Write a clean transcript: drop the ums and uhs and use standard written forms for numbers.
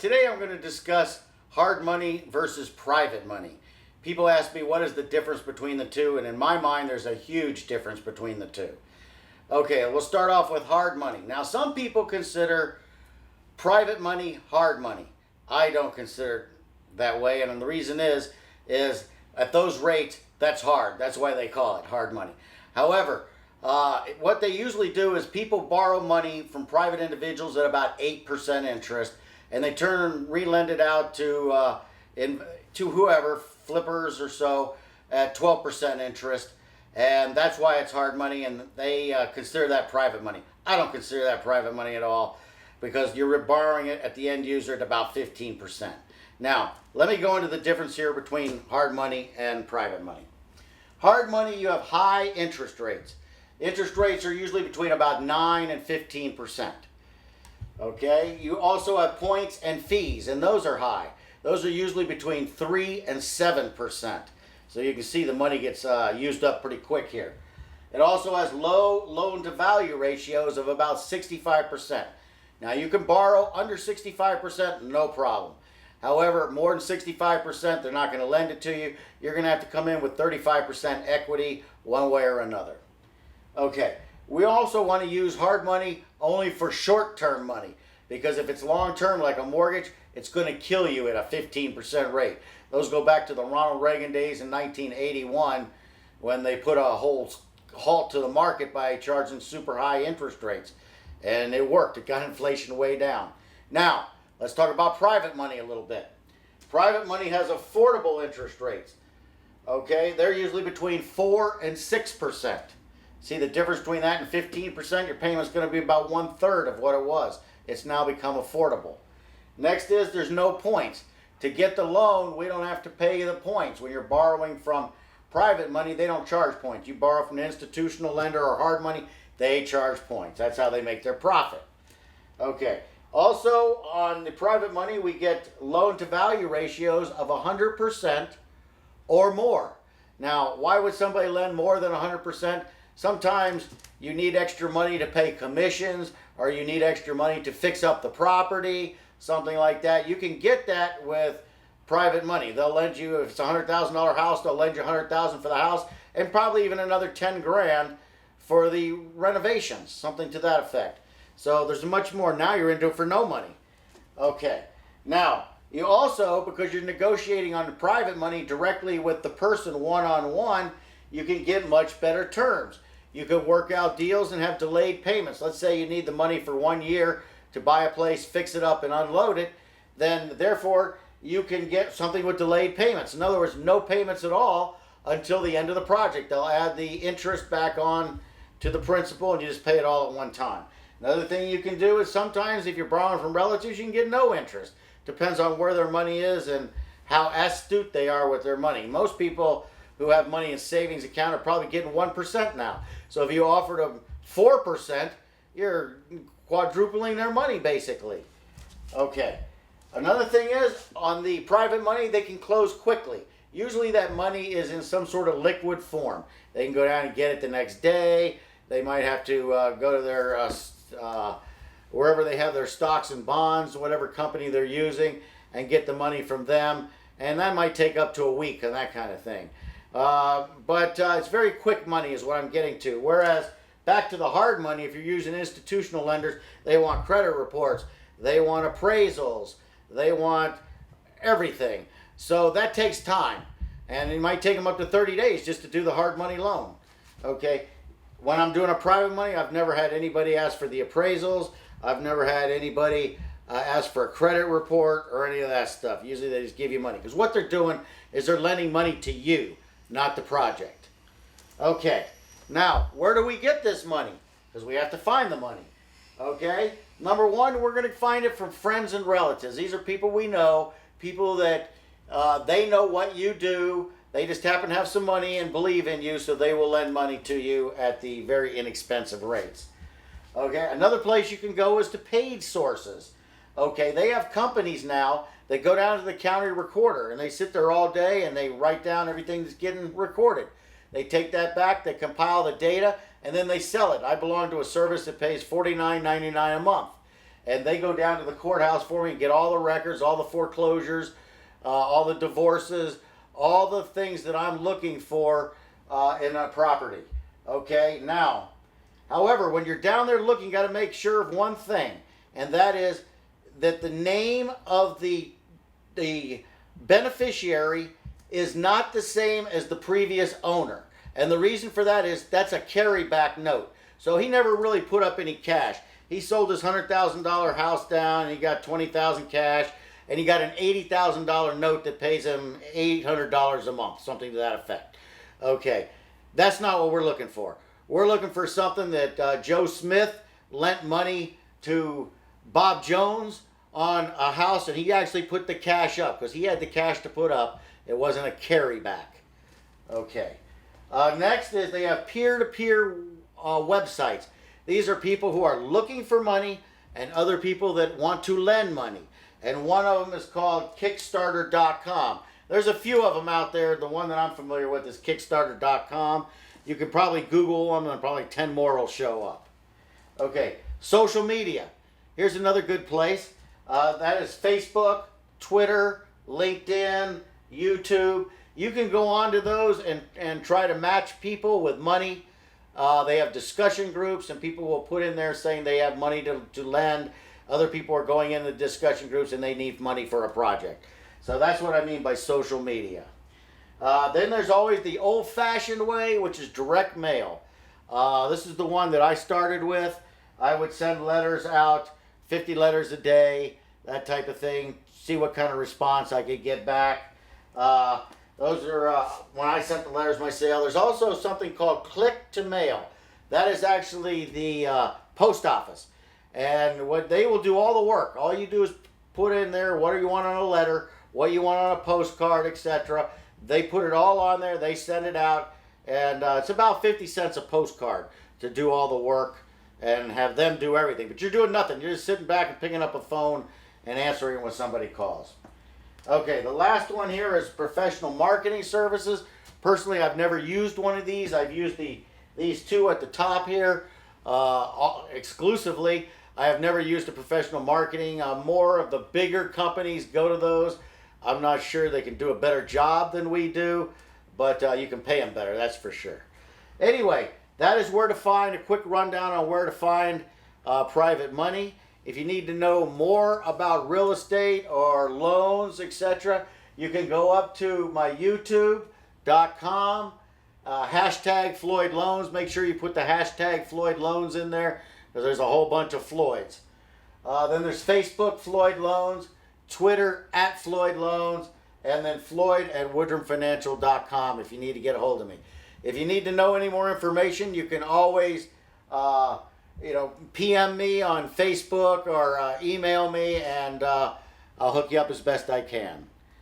Today I'm going to discuss hard money versus private money. People ask me what is the difference between the two, and in my mind there's a huge difference between the two. Okay, we'll start off with hard money. Now some people consider private money hard money. I don't consider it that way, and the reason is at those rates that's hard. That's why they call it hard money. However, what they usually do is people borrow money from private individuals at about 8% interest, and they relend it out to whoever, flippers or so, at 12% interest, and that's why it's hard money, and they consider that private money. I don't consider that private money at all, because you're borrowing it at the end user at about 15%. Now, let me go into the difference here between hard money and private money. Hard money, you have high interest rates. Interest rates are usually between about 9 and 15%. Okay, you also have points and fees, and those are high. Those are usually between 3 and 7%. So you can see the money gets used up pretty quick here. It also has low loan-to-value ratios of about 65%. Now you can borrow under 65%, no problem. However, more than 65%, they're not going to lend it to you. You're going to have to come in with 35% equity one way or another. Okay, we also want to use hard money only for short-term money, because if it's long-term like a mortgage, it's going to kill you at a 15% rate. Those go back to the Ronald Reagan days in 1981 when they put a whole halt to the market by charging super high interest rates. And it worked. It got inflation way down. Now, let's talk about private money a little bit. Private money has affordable interest rates. Okay, they're usually between 4 and 6%. See the difference between that and 15%? Your payment's going to be about 1/3 of what it was. It's now become affordable. Next is there's no points. To get the loan, we don't have to pay you the points. When you're borrowing from private money, they don't charge points. You borrow from an institutional lender or hard money, they charge points. That's how they make their profit. Okay. Also, on the private money, we get loan-to-value ratios of 100% or more. Now, why would somebody lend more than 100%? Sometimes you need extra money to pay commissions, or you need extra money to fix up the property, something like that. You can get that with private money. They'll lend you, if it's a $100,000 house, they'll lend you $100,000 for the house, and probably even another 10 grand for the renovations, something to that effect. So there's much more. Now you're into it for no money. Okay. Now, you also, because you're negotiating on the private money directly with the person one-on-one, you can get much better terms. You can work out deals and have delayed payments. Let's say you need the money for 1 year to buy a place, fix it up, and unload it. Then, therefore, you can get something with delayed payments. In other words, no payments at all until the end of the project. They'll add the interest back on to the principal, and you just pay it all at one time. Another thing you can do is sometimes if you're borrowing from relatives, you can get no interest. Depends on where their money is and how astute they are with their money. Most people who have money in savings account are probably getting 1% now. So if you offered them 4%, you're quadrupling their money basically. Okay. Another thing is, on the private money, they can close quickly. Usually that money is in some sort of liquid form. They can go down and get it the next day. They might have to go to their wherever they have their stocks and bonds, whatever company they're using, and get the money from them. And that might take up to a week and that kind of thing. But it's very quick money is what I'm getting to. Whereas back to the hard money, if you're using institutional lenders, they want credit reports, they want appraisals, they want everything. So that takes time. And it might take them up to 30 days just to do the hard money loan. Okay. When I'm doing a private money, I've never had anybody ask for the appraisals. I've never had anybody ask for a credit report or any of that stuff. Usually they just give you money. Because what they're doing is they're lending money to you, not the project. Okay. Now, where do we get this money? Because we have to find the money. Okay. Number one, we're going to find it from friends and relatives. These are people we know, people that they know what you do. They just happen to have some money and believe in you, so they will lend money to you at the very inexpensive rates. Okay, another place you can go is to paid sources. Okay, they have companies now that go down to the county recorder, and they sit there all day and they write down everything that's getting recorded. They take that back, they compile the data, and then they sell it. I belong to a service that pays $49.99 a month. and they go down to the courthouse for me and get all the records, all the foreclosures, all the divorces, all the things that I'm looking for in a property. Okay, now, however, when you're down there looking, you got to make sure of one thing, and that is that the name of the beneficiary is not the same as the previous owner. And the reason for that is that's a carryback note. So he never really put up any cash. He sold his $100,000 house down and he got $20,000 cash, and he got an $80,000 note that pays him $800 a month, something to that effect. Okay, that's not what we're looking for. We're looking for something that Joe Smith lent money to Bob Jones on a house, and he actually put the cash up because he had the cash to put up. It wasn't a carryback. Okay. Next is they have peer-to-peer websites. These are people who are looking for money and other people that want to lend money. And one of them is called Kickstarter.com. There's a few of them out there. The one that I'm familiar with is Kickstarter.com. You can probably Google them and probably 10 more will show up. Okay, social media. Here's another good place. That is Facebook, Twitter, LinkedIn, YouTube. You can go onto those and try to match people with money. They have discussion groups, and people will put in there saying they have money to lend. Other people are going into discussion groups and they need money for a project. So that's what I mean by social media. Then there's always the old-fashioned way, which is direct mail. This is the one that I started with. I would send letters out, 50 letters a day, that type of thing, see what kind of response I could get back. Those are when I sent the letters myself. There's also something called click to mail. That is actually the post office. And what they will do all the work. All you do is put in there what you want on a letter, what you want on a postcard, etc. They put it all on there. They send it out. And it's about 50 cents a postcard to do all the work and have them do everything. But you're doing nothing. You're just sitting back and picking up a phone and answering when somebody calls. Okay, the last one here is professional marketing services. Personally, I've never used one of these. I've used these two at the top here exclusively. I have never used a professional marketing. More of the bigger companies go to those. I'm not sure they can do a better job than we do, but you can pay them better, that's for sure. Anyway, that is where to find a quick rundown on where to find private money. If you need to know more about real estate or loans, etc., you can go up to my youtube.com, hashtag Floyd Loans. Make sure you put the hashtag Floyd Loans in there because there's a whole bunch of Floyds. Then there's Facebook, Floyd Loans, Twitter, @Floyd Loans, and then Floyd at woodrumfinancial.com if you need to get a hold of me. If you need to know any more information, you can always PM me on Facebook or email me, and I'll hook you up as best I can.